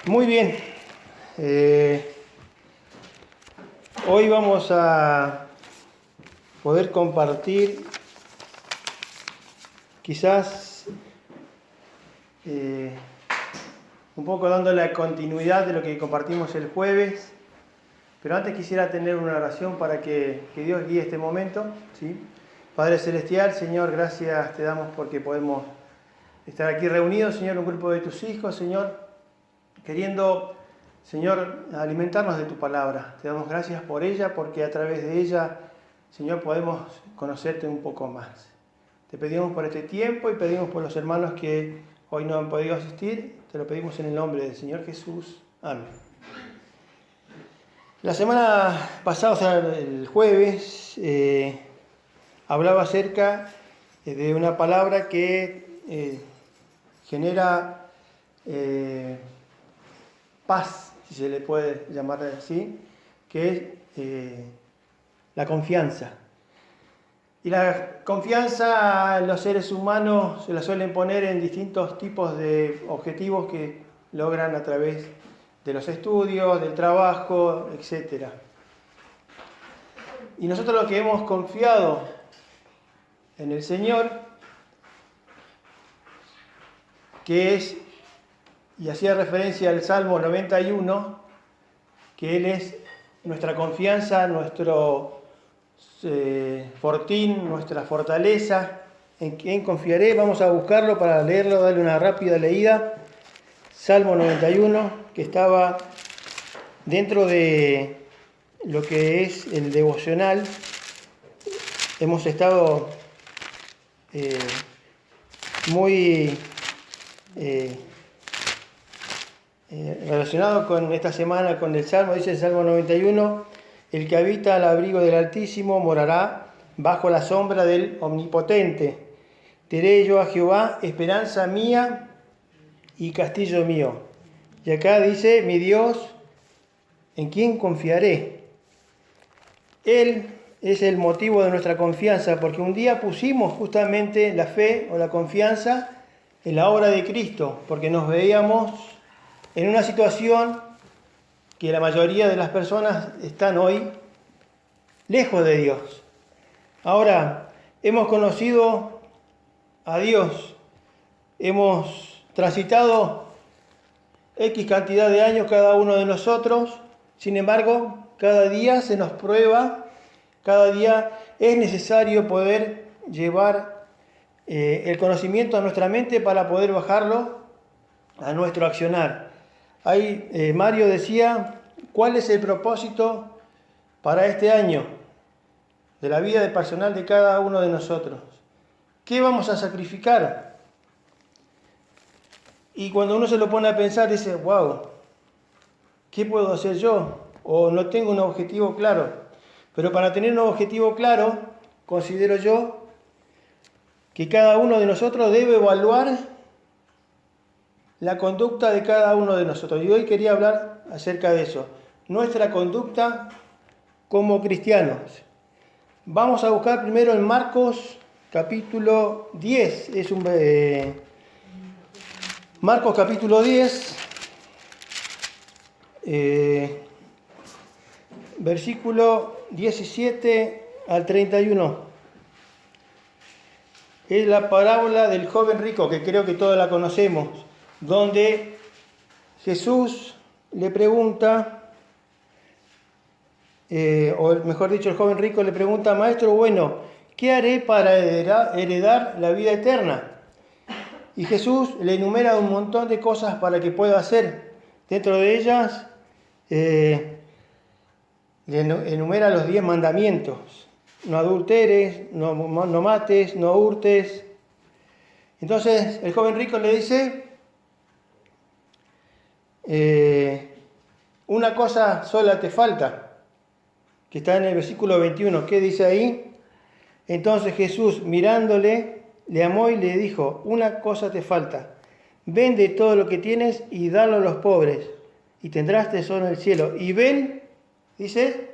Muy bien. Hoy vamos a poder compartir quizás un poco dándole la continuidad de lo que compartimos el jueves, pero antes quisiera tener una oración para que Dios guíe este momento, ¿sí? Padre Celestial, Señor, gracias te damos porque podemos estar aquí reunidos, Señor, un grupo de tus hijos, Señor, queriendo, Señor, alimentarnos de tu palabra. Te damos gracias por ella, porque a través de ella, Señor, podemos conocerte un poco más. Te pedimos por este tiempo y pedimos por los hermanos que hoy no han podido asistir. Te lo pedimos en el nombre del Señor Jesús. Amén. La semana pasada, o sea, el jueves, hablaba acerca de una palabra que genera paz, si se le puede llamar así, que es la confianza. Y la confianza los seres humanos se la suelen poner en distintos tipos de objetivos que logran a través de los estudios, del trabajo, etc. Y nosotros lo que hemos confiado en el Señor, que es, y hacía referencia al Salmo 91, que Él es nuestra confianza, nuestro fortín, nuestra fortaleza. ¿En quién confiaré? Vamos a buscarlo para leerlo, darle una rápida leída. Salmo 91, que estaba dentro de lo que es el devocional. Hemos estado muy relacionado con esta semana con el Salmo. Dice el Salmo 91, el que habita al abrigo del Altísimo morará bajo la sombra del Omnipotente. Diré yo a Jehová, esperanza mía y castillo mío. Y acá dice, mi Dios, ¿en quién confiaré? Él es el motivo de nuestra confianza, porque un día pusimos justamente la fe o la confianza en la obra de Cristo, porque nos veíamos en una situación que la mayoría de las personas están hoy lejos de Dios. Ahora, hemos conocido a Dios, hemos transitado X cantidad de años cada uno de nosotros, sin embargo, cada día se nos prueba, cada día es necesario poder llevar el conocimiento a nuestra mente para poder bajarlo a nuestro accionar. Ahí Mario decía, ¿cuál es el propósito para este año de la vida personal de cada uno de nosotros? ¿Qué vamos a sacrificar? Y cuando uno se lo pone a pensar, dice, wow, ¿qué puedo hacer yo? O no tengo un objetivo claro. Pero para tener un objetivo claro, considero yo que cada uno de nosotros debe evaluar la conducta de cada uno de nosotros. Y hoy quería hablar acerca de eso. Nuestra conducta como cristianos. Vamos a buscar primero en Marcos capítulo 10. Es Marcos capítulo 10, versículo 17 al 31. Es la parábola del joven rico, que creo que todos la conocemos, donde Jesús le pregunta, o mejor dicho, el joven rico le pregunta, maestro bueno, ¿qué haré para heredar la vida eterna? Y Jesús le enumera un montón de cosas para que pueda hacer. Dentro de ellas, le enumera los 10 mandamientos. No adulteres, no mates, no hurtes. Entonces el joven rico le dice, una cosa sola te falta, que está en el versículo 21. ¿Qué dice ahí? Entonces Jesús, mirándole, le amó y le dijo, una cosa te falta, vende todo lo que tienes y dalo a los pobres, y tendrás tesoro en el cielo. Y ven, dice,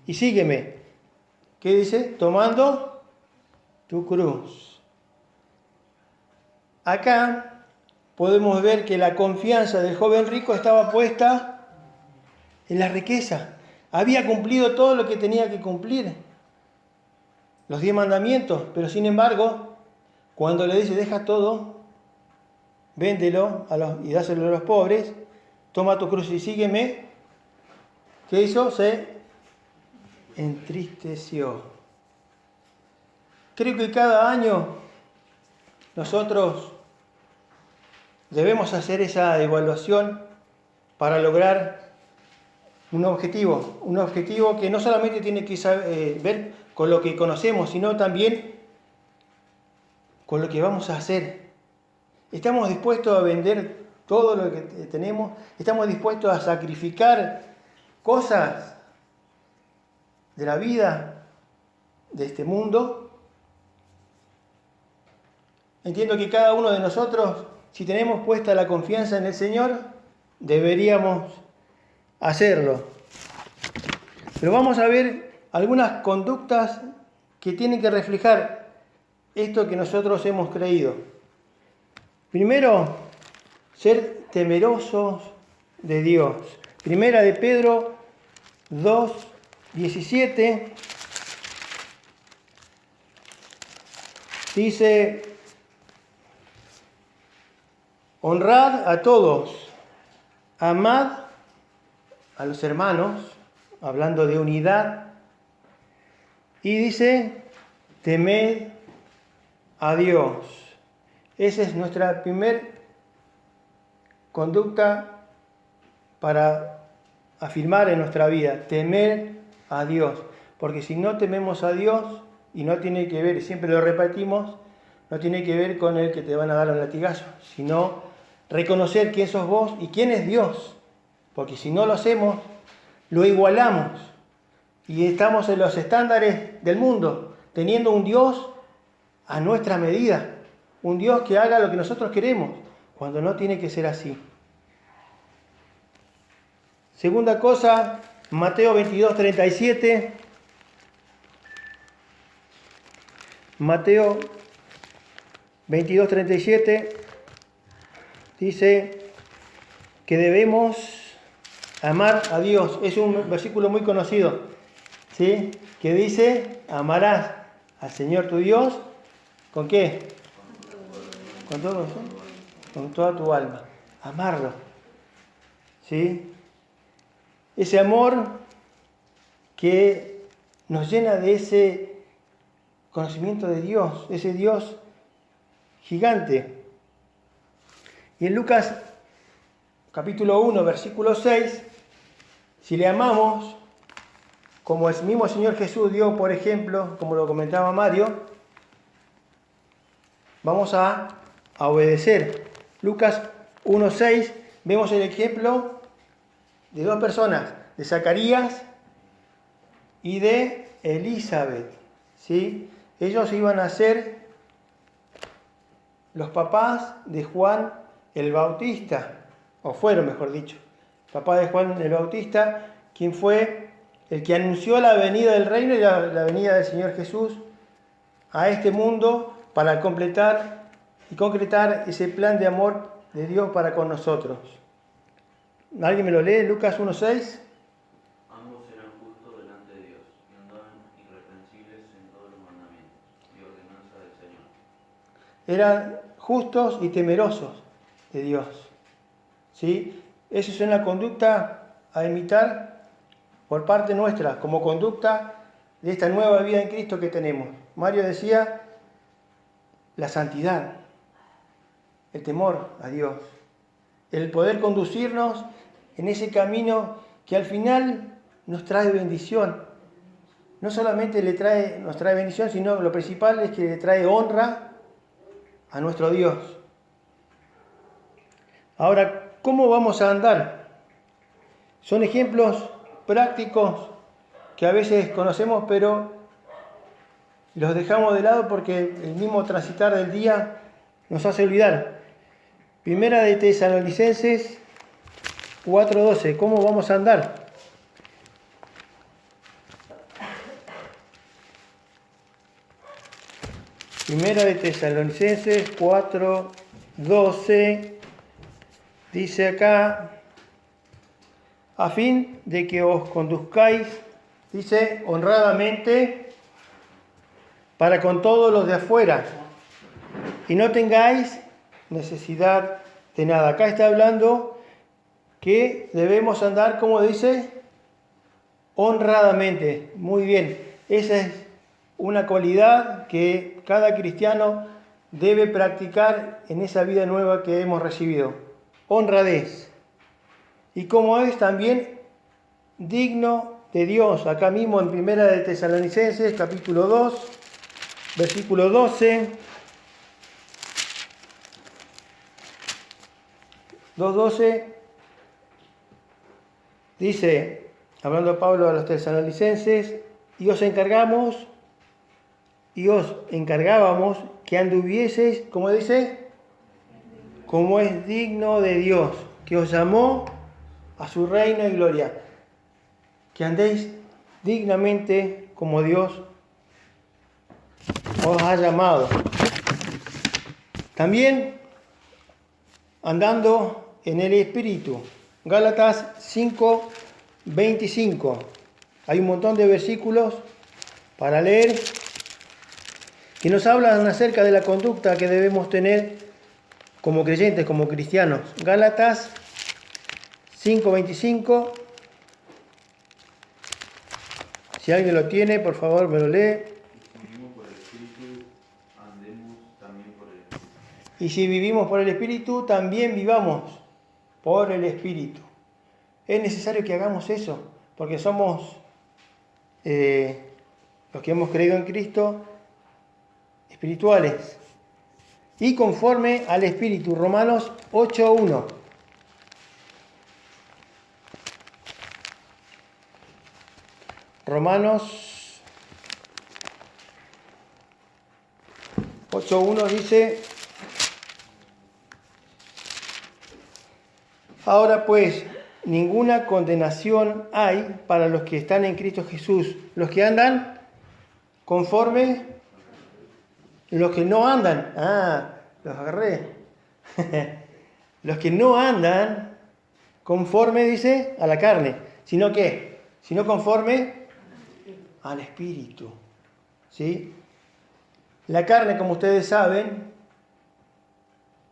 y sígueme. ¿Qué dice? Tomando tu cruz. Acá podemos ver que la confianza del joven rico estaba puesta en la riqueza. Había cumplido todo lo que tenía que cumplir, los 10 mandamientos, pero sin embargo, cuando le dice, deja todo, véndelo y dáselo a los pobres, toma tu cruz y sígueme, ¿qué hizo? Se entristeció. Creo que cada año nosotros debemos hacer esa evaluación para lograr un objetivo que no solamente tiene que ver con lo que conocemos, sino también con lo que vamos a hacer. ¿Estamos dispuestos a vender todo lo que tenemos? ¿Estamos dispuestos a sacrificar cosas de la vida, de este mundo? Entiendo que cada uno de nosotros, si tenemos puesta la confianza en el Señor, deberíamos hacerlo. Pero vamos a ver algunas conductas que tienen que reflejar esto que nosotros hemos creído. Primero, ser temerosos de Dios. Primera de Pedro 2:17 dice: honrad a todos, amad a los hermanos, hablando de unidad, y dice, temed a Dios. Esa es nuestra primer conducta para afirmar en nuestra vida, temer a Dios. Porque si no tememos a Dios, y no tiene que ver, siempre lo repetimos, no tiene que ver con el que te van a dar un latigazo, sino reconocer quién sos vos y quién es Dios. Porque si no lo hacemos, lo igualamos y estamos en los estándares del mundo, teniendo un Dios a nuestra medida, un Dios que haga lo que nosotros queremos, cuando no tiene que ser así. Segunda cosa, Mateo 22:37. Mateo 22:37 dice que debemos amar a Dios. Es un versículo muy conocido, ¿sí? Que dice, amarás al Señor tu Dios, ¿con qué? Con todo, ¿sí? Con toda tu alma. Amarlo, ¿sí? Ese amor que nos llena de ese conocimiento de Dios, ese Dios gigante. Y en Lucas capítulo 1, versículo 6, si le amamos, como el mismo Señor Jesús dio, por ejemplo, como lo comentaba Mario, vamos a obedecer. Lucas 1:6, vemos el ejemplo de dos personas, de Zacarías y de Elizabeth, ¿sí? Ellos iban a ser los papás de Juan el Bautista, o fueron, mejor dicho, papá de Juan el Bautista, quien fue el que anunció la venida del reino y la venida del Señor Jesús a este mundo para completar y concretar ese plan de amor de Dios para con nosotros. ¿Alguien me lo lee? Lucas 1:6. Ambos eran justos delante de Dios y andaban irreprensibles en todos los mandamientos y ordenanzas del Señor. Eran justos y temerosos de Dios, ¿sí? Esa es una conducta a imitar por parte nuestra, como conducta de esta nueva vida en Cristo que tenemos. Mario decía, la santidad, el temor a Dios, el poder conducirnos en ese camino que al final nos trae bendición. No solamente nos trae bendición, sino lo principal es que le trae honra a nuestro Dios. Ahora, ¿cómo vamos a andar? Son ejemplos prácticos que a veces conocemos, pero los dejamos de lado porque el mismo transitar del día nos hace olvidar. Primera de Tesalonicenses 4:12, ¿cómo vamos a andar? Primera de Tesalonicenses 4:12 Dice acá, a fin de que os conduzcáis, dice, honradamente para con todos los de afuera y no tengáis necesidad de nada. Acá está hablando que debemos andar, como dice, honradamente. Muy bien, esa es una cualidad que cada cristiano debe practicar en esa vida nueva que hemos recibido. Honradez. Y como es también digno de Dios. Acá mismo en Primera de Tesalonicenses, capítulo 2, versículo 12. 2:12 dice, hablando Pablo a los tesalonicenses, y os encargábamos que anduvieseis, como dice, como es digno de Dios, que os llamó a su reino y gloria, que andéis dignamente como Dios os ha llamado. También andando en el Espíritu. Gálatas 5:25. Hay un montón de versículos para leer que nos hablan acerca de la conducta que debemos tener como creyentes, como cristianos. Gálatas 5:25. Si alguien lo tiene, por favor, me lo lee. Y si vivimos por el Espíritu, también vivamos por el Espíritu. Es necesario que hagamos eso, porque somos los que hemos creído en Cristo, espirituales. Y conforme al Espíritu, Romanos 8:1. Romanos 8:1 dice: ahora pues, ninguna condenación hay para los que están en Cristo Jesús, los que andan conforme, los que no andan, los agarré, los que no andan conforme, dice, a la carne, sino conforme al Espíritu, ¿sí? La carne, como ustedes saben,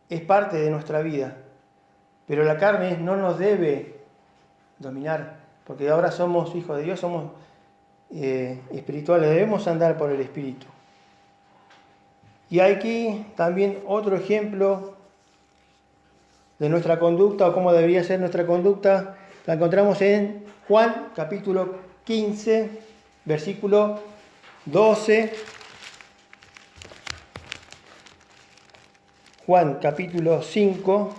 es parte de nuestra vida. Pero la carne no nos debe dominar, porque ahora somos hijos de Dios, somos espirituales, debemos andar por el Espíritu. Y aquí también otro ejemplo de nuestra conducta, o cómo debería ser nuestra conducta, la encontramos en Juan capítulo 15, versículo 12. Juan capítulo 15.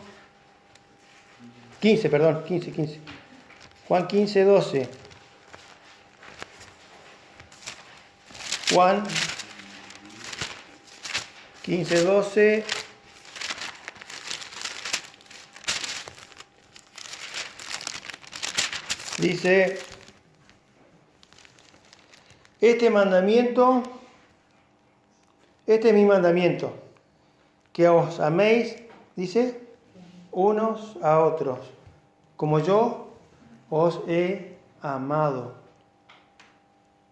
Juan 15:12. Juan 15:12. Dice: este es mi mandamiento, que os améis, dice, unos a otros, como yo os he amado.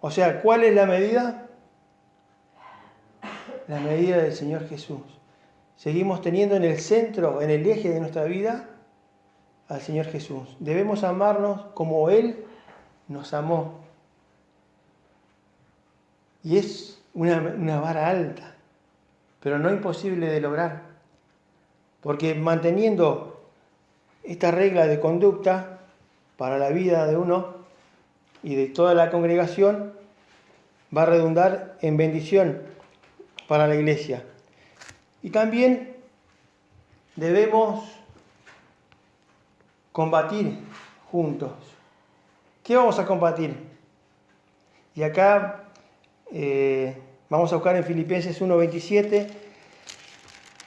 O sea, ¿cuál es la medida? La medida del Señor Jesús. Seguimos teniendo en el centro, en el eje de nuestra vida, al Señor Jesús. Debemos amarnos como Él nos amó. Y es una vara alta, pero no imposible de lograr. Porque manteniendo esta regla de conducta para la vida de uno y de toda la congregación, va a redundar en bendición para la iglesia. Y también debemos combatir juntos. ¿Qué vamos a combatir? Y acá vamos a buscar en Filipenses 1:27,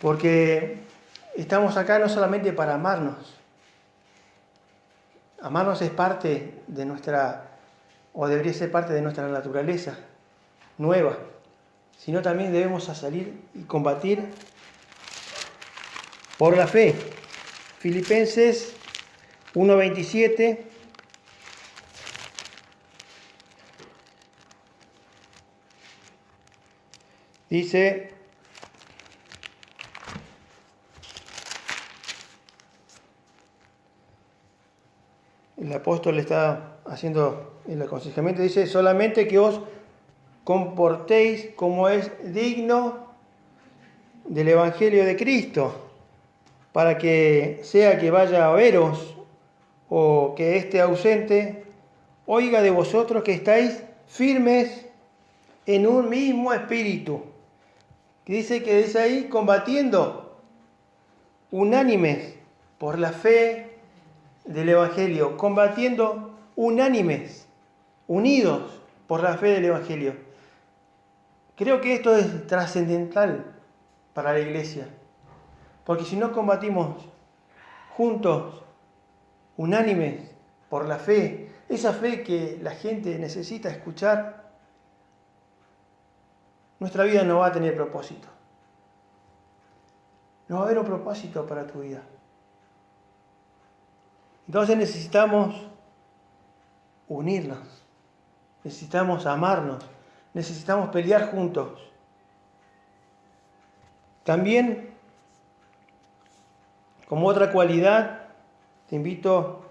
porque estamos acá no solamente para amarnos. Amarnos es parte de nuestra, o debería ser parte de nuestra naturaleza nueva, sino también debemos salir y combatir por la fe. Filipenses 1:27. Dice, el apóstol le está haciendo el aconsejamiento, dice, solamente que os comportéis como es digno del Evangelio de Cristo, para que sea que vaya a veros o que esté ausente, oiga de vosotros que estáis firmes en un mismo espíritu. Que dice ahí, combatiendo, unánimes por la fe del Evangelio, combatiendo unánimes, unidos por la fe del Evangelio. Creo que esto es trascendental para la iglesia, porque si no combatimos juntos, unánimes por la fe, esa fe que la gente necesita escuchar, nuestra vida no va a tener propósito. No va a haber un propósito para tu vida. Entonces necesitamos unirnos, necesitamos amarnos, necesitamos pelear juntos. También, como otra cualidad, te invito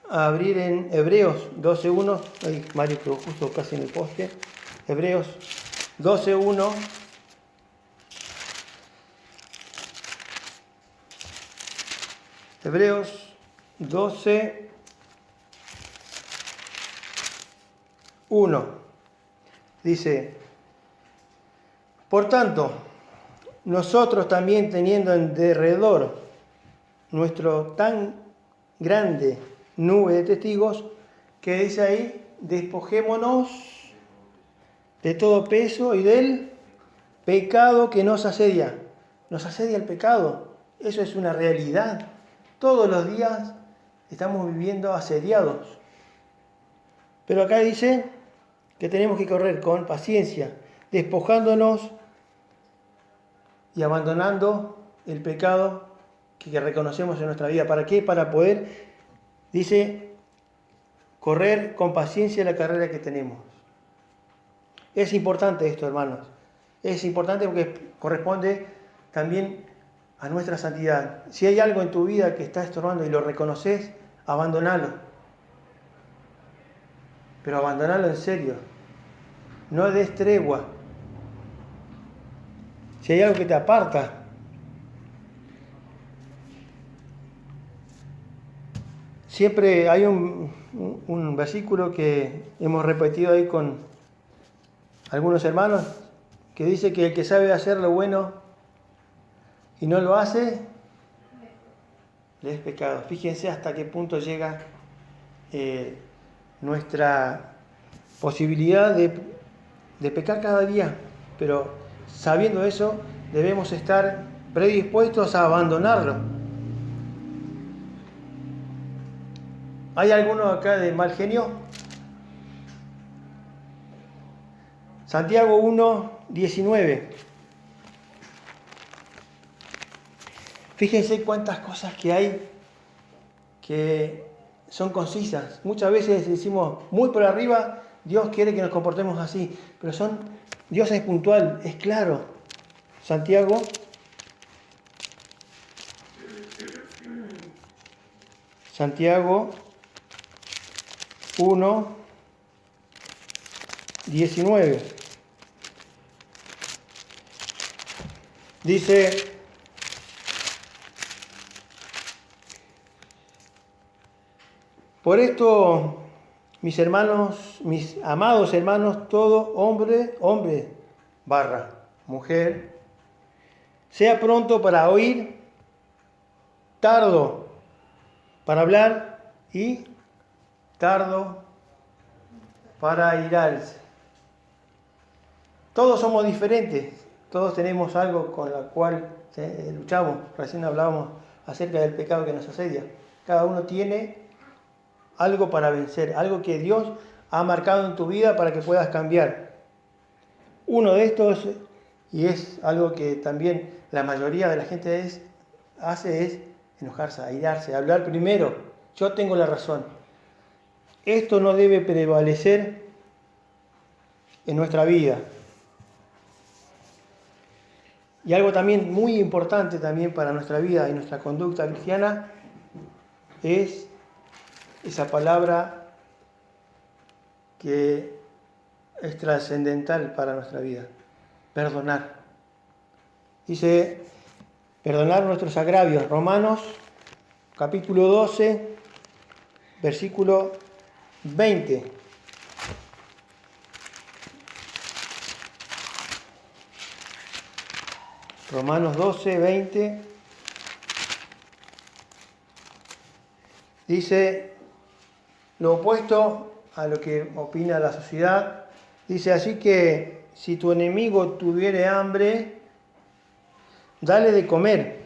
a abrir en Hebreos 12:1. Ay, Mario quedó justo casi en el poste. Hebreos 12:1. Hebreos 12:1. Dice, por tanto, nosotros también teniendo en derredor nuestro tan grande nube de testigos, que dice ahí, despojémonos de todo peso y del pecado que nos asedia. Nos asedia el pecado, eso es una realidad. Todos los días estamos viviendo asediados. Pero acá dice que tenemos que correr con paciencia, despojándonos y abandonando el pecado que reconocemos en nuestra vida. ¿Para qué? Para poder, dice, correr con paciencia la carrera que tenemos. Es importante esto, hermanos. Es importante porque corresponde también a nuestra santidad. Si hay algo en tu vida que está estorbando y lo reconoces, abandonalo. Pero abandonalo en serio. No des tregua. Si hay algo que te aparta, siempre hay un versículo que hemos repetido ahí con algunos hermanos, que dice que el que sabe hacer lo bueno y no lo hace, le es pecado. Fíjense hasta qué punto llega nuestra posibilidad de pecar cada día, pero sabiendo eso, debemos estar predispuestos a abandonarlo. ¿Hay alguno acá de mal genio? Santiago 1:19. Fíjense cuántas cosas que hay que son concisas. Muchas veces decimos muy por arriba, Dios quiere que nos comportemos así, pero Dios es puntual, es claro. Santiago 1:19. Dice, por esto, mis hermanos, mis amados hermanos, todo hombre, mujer, sea pronto para oír, tardo para hablar y tardo para airarse. Todos somos diferentes, todos tenemos algo con la cual luchamos. Recién hablábamos acerca del pecado que nos asedia. Cada uno tiene algo para vencer, algo que Dios ha marcado en tu vida para que puedas cambiar. Uno de estos, y es algo que también la mayoría de la gente hace, es enojarse, airarse, hablar primero. Yo tengo la razón. Esto no debe prevalecer en nuestra vida. Y algo también muy importante también para nuestra vida y nuestra conducta cristiana es esa palabra que es trascendental para nuestra vida: perdonar. Dice, perdonar nuestros agravios. Romanos capítulo 12, versículo 20. Romanos 12, 20. Dice lo opuesto a lo que opina la sociedad. Dice, así que si tu enemigo tuviere hambre, dale de comer.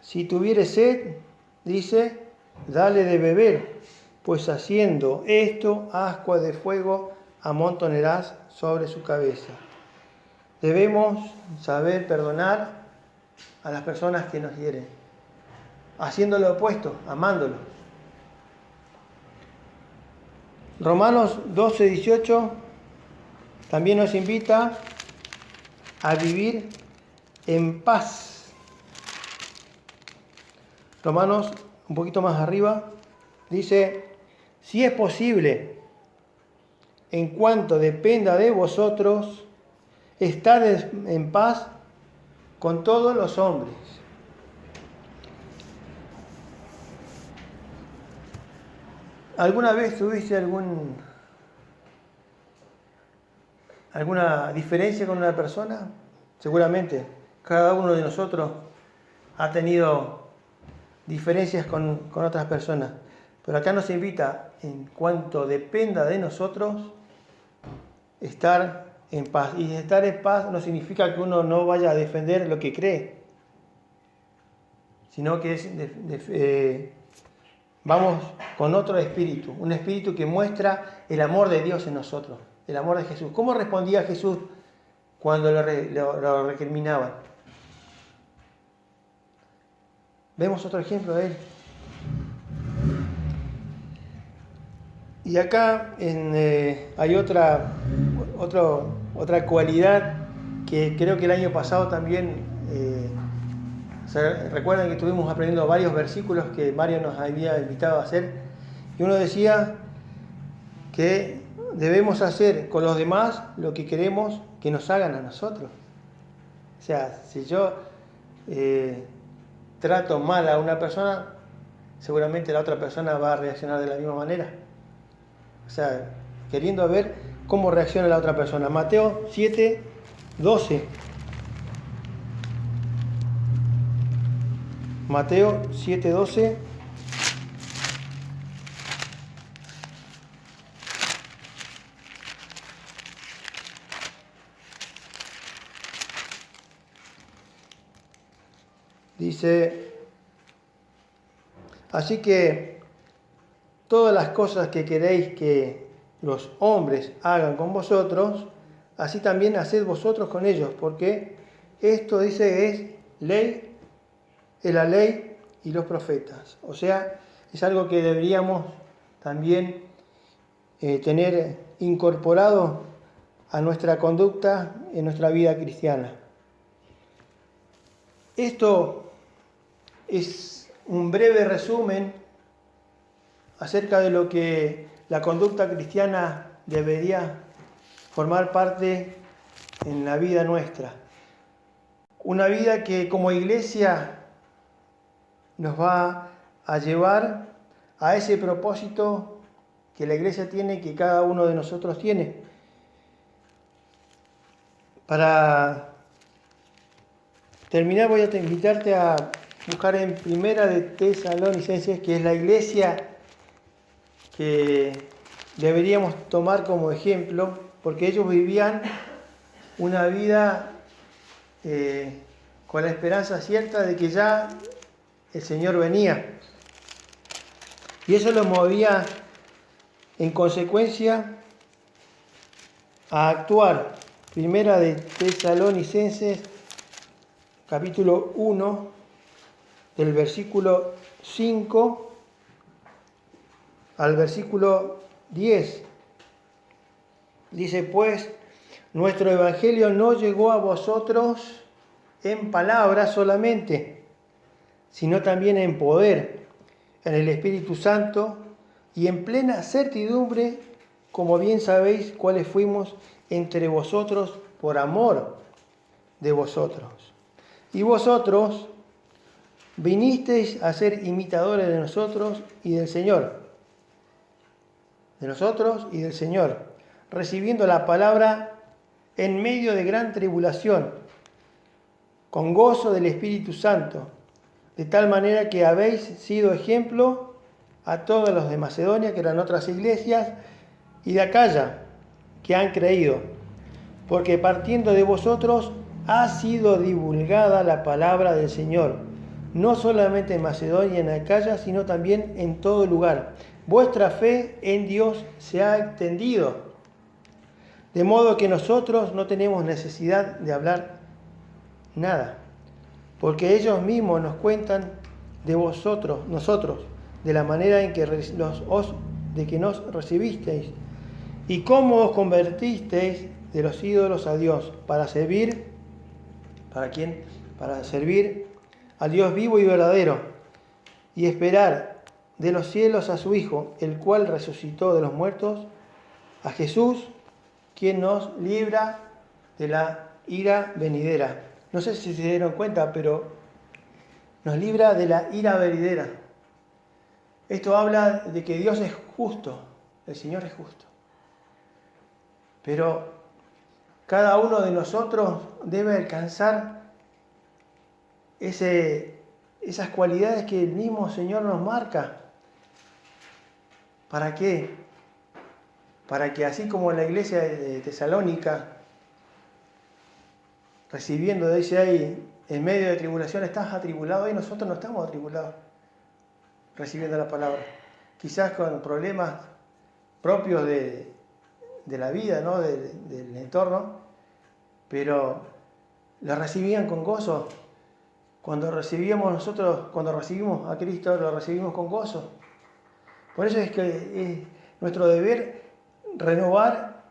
Si tuviere sed, dice, dale de beber, pues haciendo esto, ascua de fuego amontonarás sobre su cabeza. Debemos saber perdonar a las personas que nos hieren, haciendo lo opuesto, amándolos. Romanos 12, 18 también nos invita a vivir en paz. Romanos, un poquito más arriba, dice, si es posible, en cuanto dependa de vosotros, estad en paz con todos los hombres. ¿Alguna vez tuviste alguna diferencia con una persona? Seguramente, cada uno de nosotros ha tenido diferencias con otras personas. Pero acá nos invita, en cuanto dependa de nosotros, estar en paz. Y estar en paz no significa que uno no vaya a defender lo que cree, sino que es vamos con otro espíritu, un espíritu que muestra el amor de Dios en nosotros, el amor de Jesús. ¿Cómo respondía Jesús cuando lo recriminaban? Vemos otro ejemplo de él. Y acá hay otra cualidad que creo que el año pasado también, recuerdan que estuvimos aprendiendo varios versículos que Mario nos había invitado a hacer, y uno decía que debemos hacer con los demás lo que queremos que nos hagan a nosotros. O sea, si yo trato mal a una persona, seguramente la otra persona va a reaccionar de la misma manera. O sea, queriendo ver cómo reacciona la otra persona. Mateo 7, 12. Mateo 7, 12. Dice, así que todas las cosas que queréis que los hombres hagan con vosotros, así también haced vosotros con ellos, porque esto, dice, es la ley y los profetas. O sea, es algo que deberíamos también tener incorporado a nuestra conducta en nuestra vida cristiana. Esto es un breve resumen acerca de lo que la conducta cristiana debería formar parte en la vida nuestra. Una vida que como iglesia nos va a llevar a ese propósito que la iglesia tiene, que cada uno de nosotros tiene. Para terminar, voy a invitarte a buscar en Primera de Tesalonicenses, que es la iglesia que deberíamos tomar como ejemplo, porque ellos vivían una vida con la esperanza cierta de que ya el Señor venía. Y eso los movía en consecuencia a actuar. Primera de Tesalonicenses, capítulo 1, del versículo 5 al versículo 10. Dice, pues, nuestro evangelio no llegó a vosotros en palabras solamente, sino también en poder, en el Espíritu Santo y en plena certidumbre, como bien sabéis cuáles fuimos entre vosotros por amor de vosotros. Y vosotros vinisteis a ser imitadores de nosotros y del Señor. De nosotros y del Señor, recibiendo la palabra en medio de gran tribulación, con gozo del Espíritu Santo, de tal manera que habéis sido ejemplo a todos los de Macedonia, que eran otras iglesias, y de Acaya, que han creído, porque partiendo de vosotros ha sido divulgada la palabra del Señor, no solamente en Macedonia y en Acaya, sino también en todo lugar. Vuestra fe en Dios se ha extendido, de modo que nosotros no tenemos necesidad de hablar nada, porque ellos mismos nos cuentan de nosotros, de la manera en que nos recibisteis y cómo os convertisteis de los ídolos a Dios para servir, ¿para quién? Para servir al Dios vivo y verdadero y esperar de los cielos a su Hijo, el cual resucitó de los muertos, a Jesús, quien nos libra de la ira venidera. No sé si se dieron cuenta, pero nos libra de la ira venidera. Esto habla de que Dios es justo, el Señor es justo. Pero cada uno de nosotros debe alcanzar esas cualidades que el mismo Señor nos marca. ¿Para qué? Para que así como en la iglesia de Tesalónica, recibiendo, dice ahí, en medio de tribulación estás atribulado, y nosotros no estamos atribulados recibiendo la palabra. Quizás con problemas propios de la vida, ¿no? del entorno, pero la recibían con gozo. Cuando recibimos a Cristo, lo recibimos con gozo. Por eso es que es nuestro deber renovar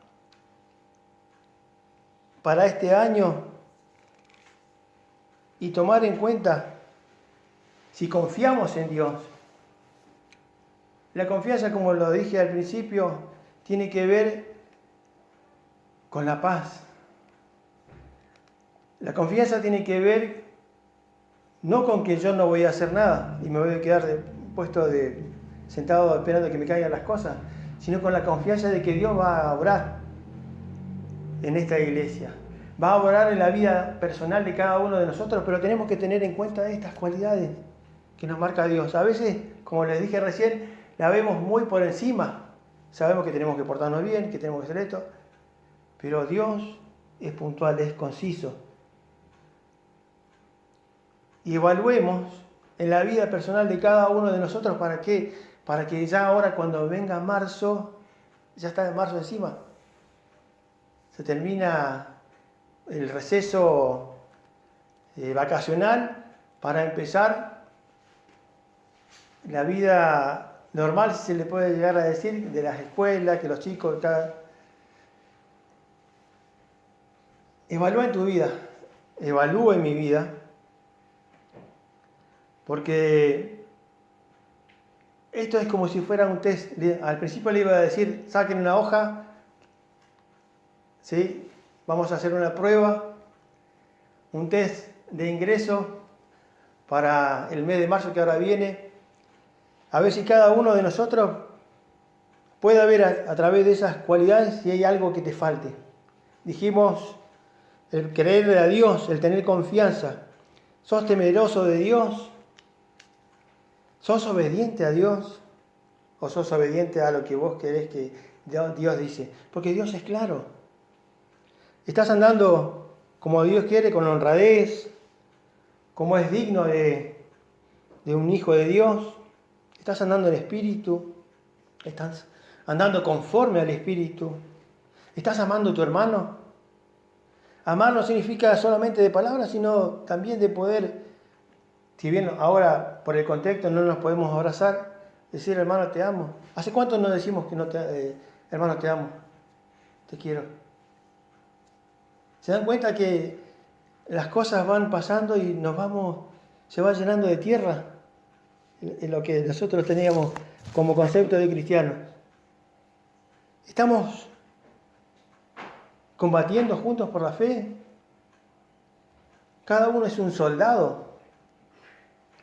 para este año y tomar en cuenta si confiamos en Dios. La confianza, como lo dije al principio, tiene que ver con la paz. La confianza tiene que ver no con que yo no voy a hacer nada y me voy a quedar sentado esperando que me caigan las cosas, sino con la confianza de que Dios va a obrar en esta iglesia. Va a obrar en la vida personal de cada uno de nosotros, pero tenemos que tener en cuenta estas cualidades que nos marca Dios. A veces, como les dije recién, la vemos muy por encima. Sabemos que tenemos que portarnos bien, que tenemos que hacer esto, pero Dios es puntual, es conciso. Y evaluemos en la vida personal de cada uno de nosotros para que ya ahora cuando venga marzo, ya está marzo encima, se termina el receso vacacional para empezar la vida normal, si se le puede llegar a decir, de las escuelas, que los chicos... Evalúa en tu vida, evalúa en mi vida, porque esto es como si fuera un test. Al principio le iba a decir, saquen una hoja, ¿sí? Vamos a hacer una prueba, un test de ingreso para el mes de marzo que ahora viene, a ver si cada uno de nosotros puede ver a través de esas cualidades si hay algo que te falte. Dijimos el creerle a Dios, el tener confianza. ¿Sos temeroso de Dios? ¿Sos obediente a Dios? ¿O sos obediente a lo que vos querés que Dios dice? Porque Dios es claro. ¿Estás andando como Dios quiere, con honradez, como es digno de un hijo de Dios? ¿Estás andando en espíritu? ¿Estás andando conforme al espíritu? ¿Estás amando a tu hermano? Amar no significa solamente de palabras, sino también de poder Si bien ahora por el contexto no nos podemos abrazar, decir hermano te amo. ¿Hace cuánto no decimos que hermano te amo? Te quiero. ¿Se dan cuenta que las cosas van pasando y se va llenando de tierra en lo que nosotros teníamos como concepto de cristianos? Estamos combatiendo juntos por la fe. Cada uno es un soldado.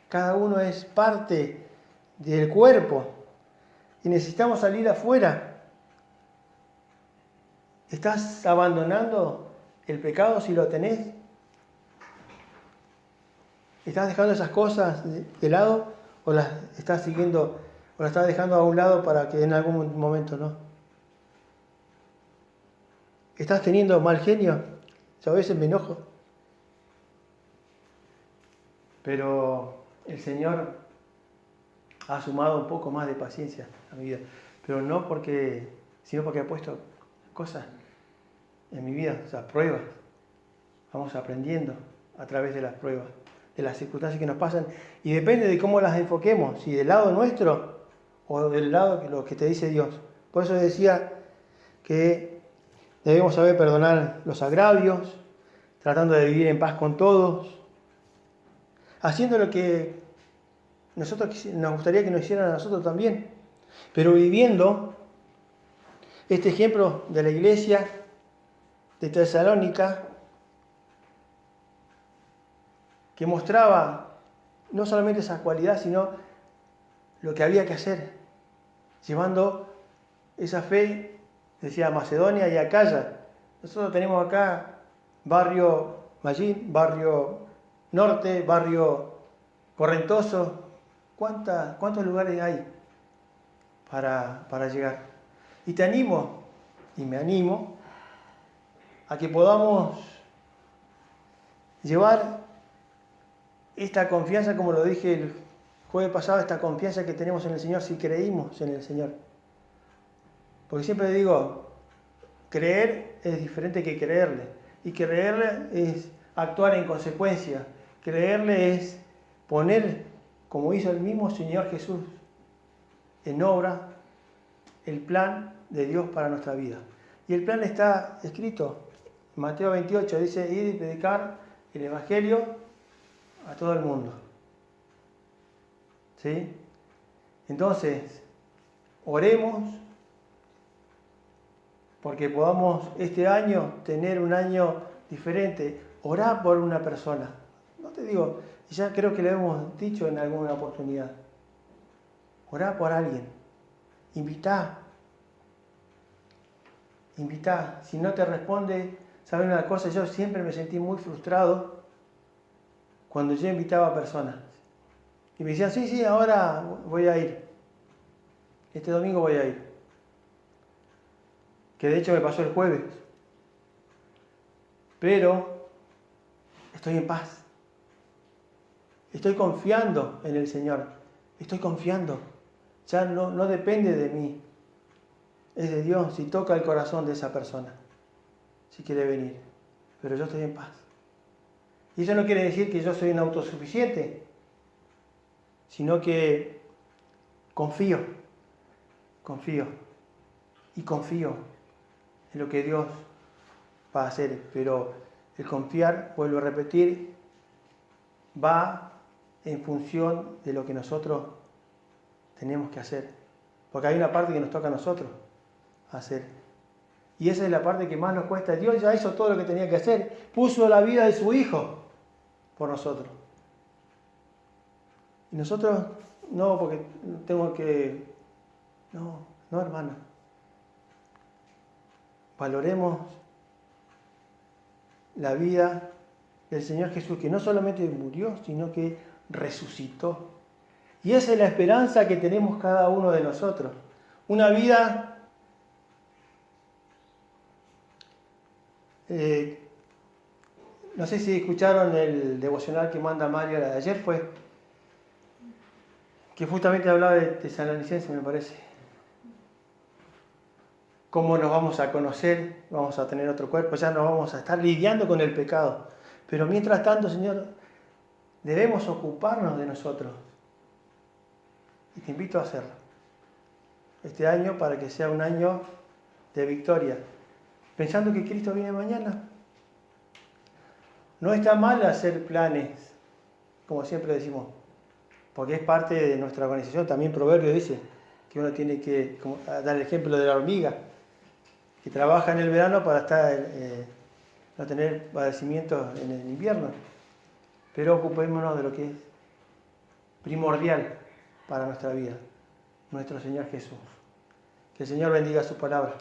Cada uno es parte del cuerpo. Y necesitamos salir afuera. ¿Estás abandonando el pecado si lo tenés? ¿Estás dejando esas cosas de lado o las estás siguiendo o las estás dejando a un lado para que en algún momento no? ¿Estás teniendo mal genio? Yo a veces me enojo. Pero el Señor ha sumado un poco más de paciencia a mi vida. Pero no sino porque ha puesto cosas en mi vida, o sea, pruebas. Vamos aprendiendo a través de las pruebas, de las circunstancias que nos pasan. Y depende de cómo las enfoquemos, si del lado nuestro o del lado de lo que te dice Dios. Por eso decía que debemos saber perdonar los agravios, tratando de vivir en paz con todos, haciendo lo que nos gustaría que nos hicieran a nosotros también, pero viviendo este ejemplo de la iglesia de Tesalónica, que mostraba no solamente esa cualidad, sino lo que había que hacer, llevando esa fe, decía, a Macedonia y a Acaya. Nosotros tenemos acá barrio Mallín, barrio Norte, barrio Correntoso. ¿Cuántos lugares hay para llegar? Y te animo, y me animo, a que podamos llevar esta confianza, como lo dije el jueves pasado, esta confianza que tenemos en el Señor si creímos en el Señor. Porque siempre digo, creer es diferente que creerle. Y creerle es actuar en consecuencia. Creerle es poner, como hizo el mismo Señor Jesús, en obra el plan de Dios para nuestra vida. Y el plan está escrito. En Mateo 28 dice, ir y predicar el Evangelio a todo el mundo. ¿Sí? Entonces, oremos porque podamos este año tener un año diferente. Orá por una persona. No te digo, ya creo que lo hemos dicho en alguna oportunidad. Orá por alguien. Invitá. Si no te responde, ¿saben una cosa? Yo siempre me sentí muy frustrado cuando yo invitaba a personas. Y me decían, sí, ahora voy a ir. Este domingo voy a ir. Que de hecho me pasó el jueves. Pero estoy en paz. Estoy confiando en el Señor. Estoy confiando. Ya no depende de mí. Es de Dios si toca el corazón de esa persona. Si quiere venir. Pero yo estoy en paz. Y eso no quiere decir que yo soy un autosuficiente. Sino que confío. Y confío en lo que Dios va a hacer. Pero el confiar, vuelvo a repetir, va en función de lo que nosotros tenemos que hacer. Porque hay una parte que nos toca a nosotros hacer. Y esa es la parte que más nos cuesta. Dios ya hizo todo lo que tenía que hacer. Puso la vida de su Hijo por nosotros. Y nosotros, no, porque tengo que... No, hermano. Valoremos la vida del Señor Jesús, que no solamente murió, sino que resucitó. Y esa es la esperanza que tenemos cada uno de nosotros. Una vida no sé si escucharon el devocional que manda Mario de ayer, que justamente hablaba de Tesalonicenses, me parece. Cómo nos vamos a conocer, vamos a tener otro cuerpo, ya no vamos a estar lidiando con el pecado. Pero mientras tanto, Señor, Debemos ocuparnos de nosotros. Y te invito a hacerlo. Este año para que sea un año de victoria. Pensando que Cristo viene mañana. No está mal hacer planes, como siempre decimos, porque es parte de nuestra organización. También Proverbio dice que uno tiene que dar el ejemplo de la hormiga, que trabaja en el verano para no tener padecimientos en el invierno. Pero ocupémonos de lo que es primordial para nuestra vida, nuestro Señor Jesús. Que el Señor bendiga su palabra.